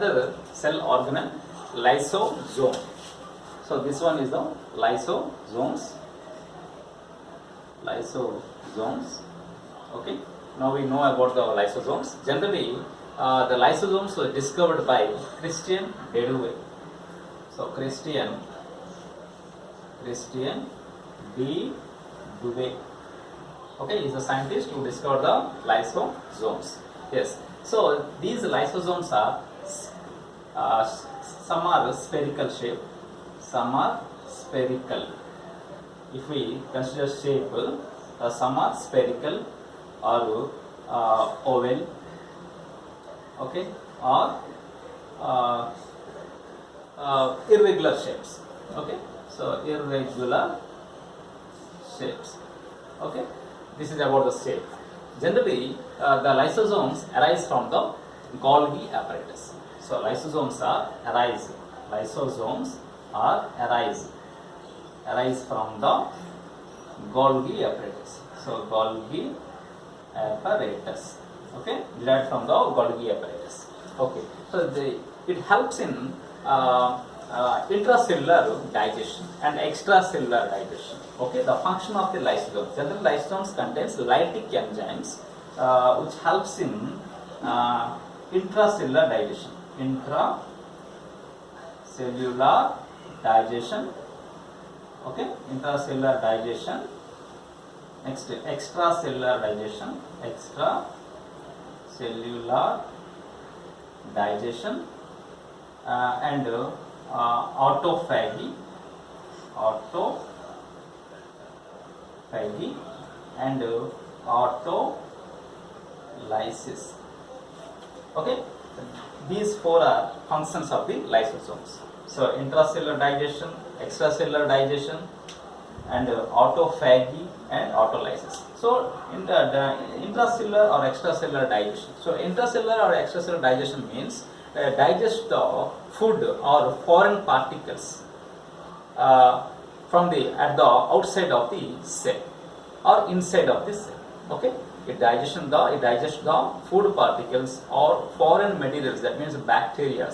another cell organelle, lysosome. So this one is the lysosomes. Okay, now we know about the lysosomes. Generally, the lysosomes were discovered by Christian Deduve. So Christian D. Duve. Okay, is the scientist who discovered the lysosomes. Yes. So these lysosomes are some are spherical shape, some are spherical. If we consider shape, some are spherical or oval, okay, or irregular shapes. Okay, so irregular shapes. Okay, this is about the shape. Generally, the lysosomes arise from the Golgi apparatus. So lysosomes are arise from the Golgi apparatus. So Golgi apparatus. Okay, derived from the Golgi apparatus. Okay, so it helps in intracellular digestion and extracellular digestion. Okay, the function of the lysosomes. Generally, lysosomes contains lytic enzymes which helps in intracellular digestion. Intracellular digestion. Okay, intracellular digestion. Next, extracellular digestion. Extracellular digestion and autophagy and autolysis. Okay, these four are functions of the lysosomes. So intracellular digestion, extracellular digestion, and autophagy and autolysis. So in the intracellular or extracellular digestion. So intracellular or extracellular digestion means digest the food or foreign particles from the outside of the cell or inside of the cell. Okay, it digests the food particles or foreign materials, that means bacteria.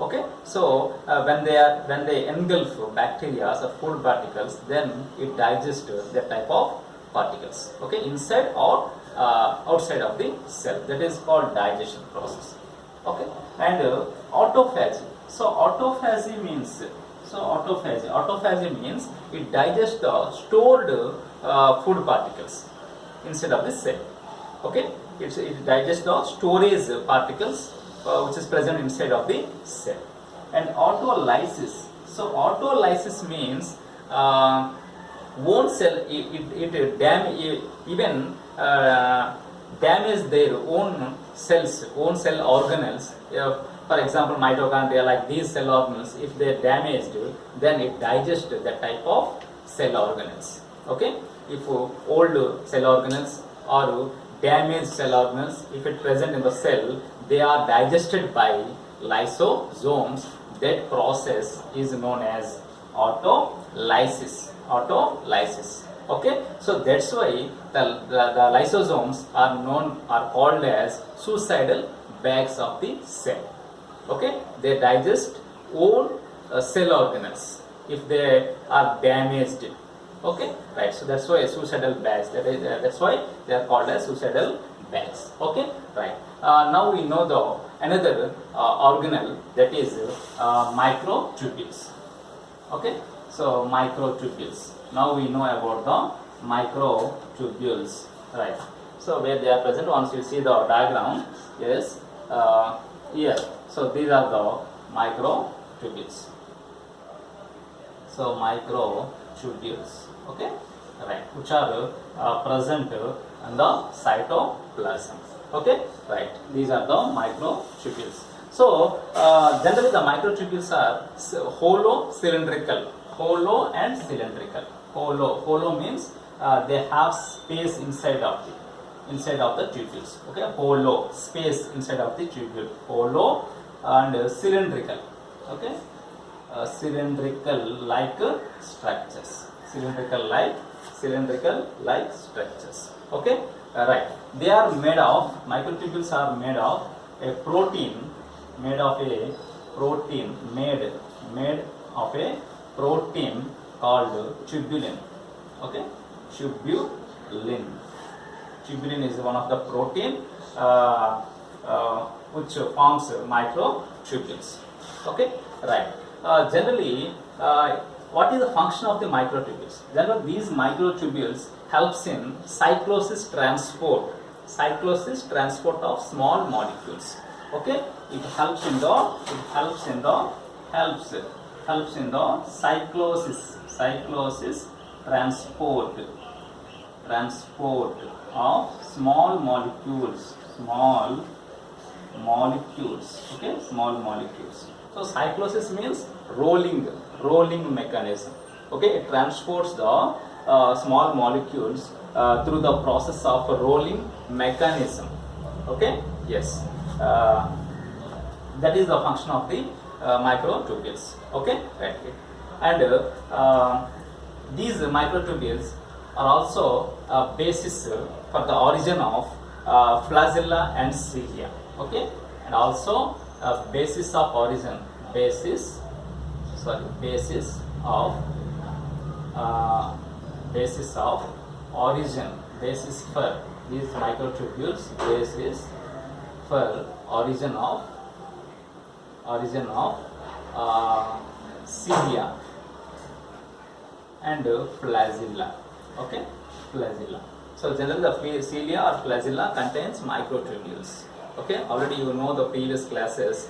Okay, so when they engulf bacteria or food particles, then it digests that type of particles. Okay, inside or outside of the cell. That is called digestion process. Okay, and autophagy. So autophagy means it digests the stored food particles inside of the cell. Okay, it digests the storage particles which is present inside of the cell. And autolysis. So autolysis means own cell damage their own cells, own cell organelles. For example, mitochondria, like these cell organelles, if they are damaged, then it digests that type of cell organelles. Okay, if old cell organelles or damaged cell organelles, if it present in the cell, they are digested by lysosomes. That process is known as autolysis. Okay, so that's why the lysosomes are called as suicidal bags of the cell. Okay, they digest all cell organelles if they are damaged. Okay, right. So that's why suicidal bags. That's why they are called as suicidal bags. Okay, right. Now we know the another organelle, that is microtubules. Okay, so microtubules. Now we know about the microtubules. Right. So where they are present, once you see the diagram, yes, here. So these are the microtubules. So microtubules. Okay, right, which are present in the cytoplasm. Okay, right, these are the microtubules. So generally the microtubules are hollow and cylindrical. Hollow means they have space inside of the tubules. Okay, hollow, space inside of the tubule. Hollow and cylindrical. Okay, cylindrical like structures. Cylindrical like structures. Okay, right. They are made of, microtubules are made of a protein made of a protein, made of a protein called tubulin. Okay, tubulin. Tubulin is one of the protein which forms microtubules. Okay, right. Generally, what is the function of the microtubules? Generally, these microtubules helps in cyclosis transport of small molecules. Okay, it helps in the cyclosis transport of small molecules. Okay, small molecules. So cyclosis means rolling mechanism. Okay, it transports the small molecules through the process of rolling mechanism. Okay, yes, that is the function of the microtubules. Okay, right. And these microtubules are also a basis for the origin of flagella and cilia. Okay, and also a basis of origin, basis of origin, basis for these microtubules, basis for origin of cilia and flagella. Okay, flagella. So generally the cilia or flagella contains microtubules. Okay, already you know the previous classes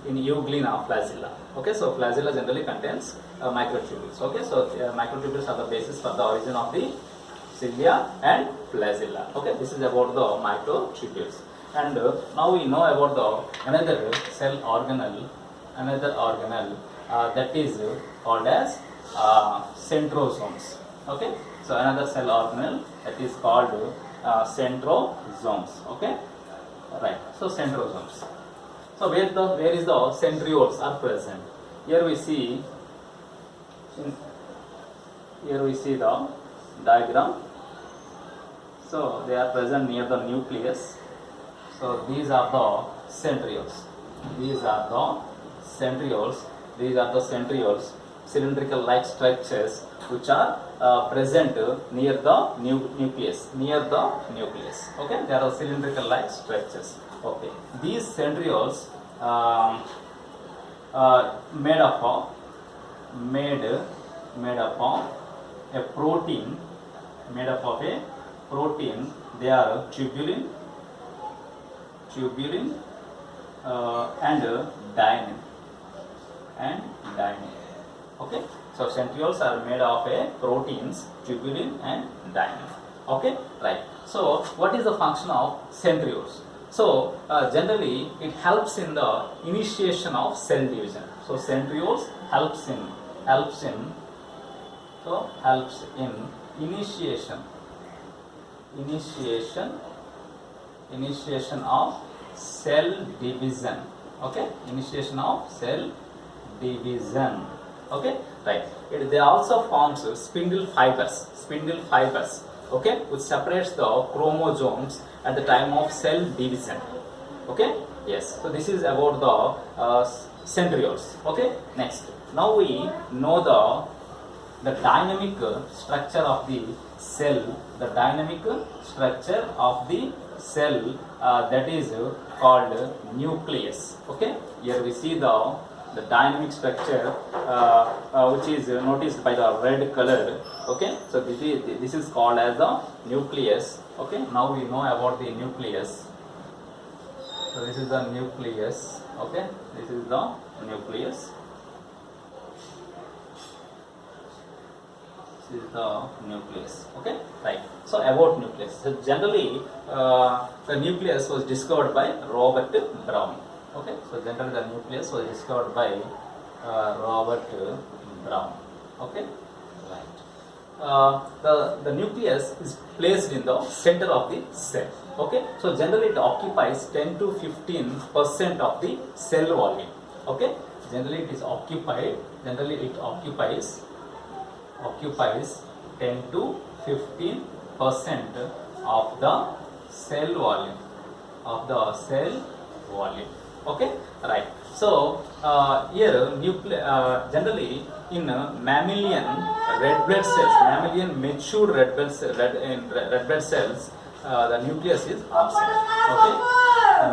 in euglena flagella. Okay, so flagella generally contains microtubules. Okay, so microtubules are the basis for the origin of the cilia and flagella. Okay, this is about the microtubules. And now we know about the another cell organelle, that is called as centrosomes. Okay, so another cell organelle that is called centrosomes. Okay, right. So centrosomes. So where is the centrioles are present? Here we see the diagram. So they are present near the nucleus. So these are the centrioles. These are the centrioles, cylindrical like structures which are present near the nucleus. Okay, there are cylindrical like structures. Okay, these centrioles made up of a protein. They are tubulin and dynein. Okay, so centrioles are made of a proteins, tubulin and dynein. Okay, right. So what is the function of centrioles? So generally it helps in the initiation of cell division. So centrioles helps in initiation of cell division. Okay, initiation of cell division. Okay, right. They also forms spindle fibers. Okay, which separates the chromosomes at the time of cell division. Okay, yes. So this is about the centrioles. Okay, next. Now we know the dynamic structure of the cell. That is called nucleus. Okay, here we see the dynamic structure which is noticed by the red color. Okay, so this is called as the nucleus. Okay, now we know about the nucleus. So this is the nucleus. Okay, this is the nucleus. This is the nucleus. Okay, right. So about nucleus. So generally the nucleus was discovered by Robert Brown. Okay, so generally the nucleus was discovered by Robert Brown. Okay, right. The nucleus is placed in the center of the cell. Okay, so generally it occupies 10 to 15% of the cell volume. Okay, generally it occupies 10 to 15% of the cell volume. Okay, right. So here generally in mammalian red blood cells, mammalian matured red blood cells, the nucleus is absent. Okay.